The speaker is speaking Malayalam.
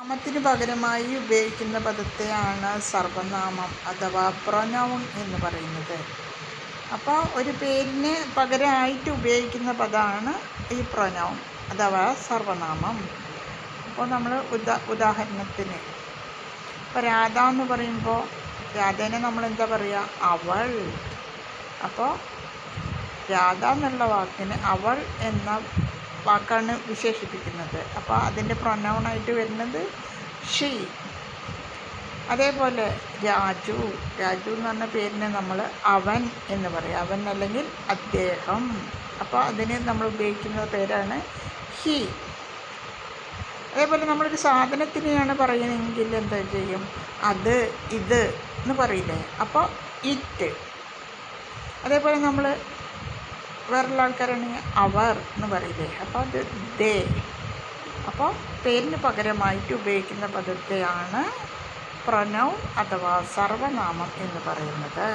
നാമത്തിന് പകരമായി ഉപയോഗിക്കുന്ന പദത്തെയാണ് സർവനാമം അഥവാ പ്രൊനൗൺ എന്ന് പറയുന്നത്. അപ്പോൾ ഒരു പേരിന് പകരമായിട്ട് ഉപയോഗിക്കുന്ന പദമാണ് ഈ പ്രൊനൗൺ അഥവാ സർവനാമം. അപ്പോൾ നമ്മൾ ഉദാഹരണത്തിന് ഇപ്പോൾ രാധ എന്ന് പറയുമ്പോൾ രാധേനെ നമ്മൾ എന്താ പറയുക? അവൾ. അപ്പോൾ രാധ എന്നുള്ള വാക്കിന് അവൾ എന്ന വാക്കാണ് വിശേഷിപ്പിക്കുന്നത്. അപ്പോൾ അതിൻ്റെ പ്രൊനൗണായിട്ട് വരുന്നത് ഷീ. അതേപോലെ രാജു എന്ന് പറഞ്ഞ പേരിനെ നമ്മൾ അവൻ എന്ന് പറയും. അവൻ അല്ലെങ്കിൽ അദ്ദേഹം. അപ്പോൾ അതിന് നമ്മൾ ഉപയോഗിക്കുന്ന പേരാണ് ഹി. അതേപോലെ നമ്മളൊരു സാധനത്തിനെയാണ് പറയുന്നതെങ്കിൽ എന്താ ചെയ്യും? അത്, ഇത് എന്ന് പറയില്ലേ? അപ്പോൾ ഇറ്റ്. അതേപോലെ നമ്മൾ വേറുള്ള ആൾക്കാരാണെങ്കിൽ അവർ എന്ന് പറയില്ലേ? അപ്പോൾ അത് ദേ. അപ്പോൾ പേരിന് പകരമായിട്ട് ഉപയോഗിക്കുന്ന പദത്തെയാണ് പ്രൊനൗൺ അഥവാ സർവനാമം എന്ന് പറയുന്നത്.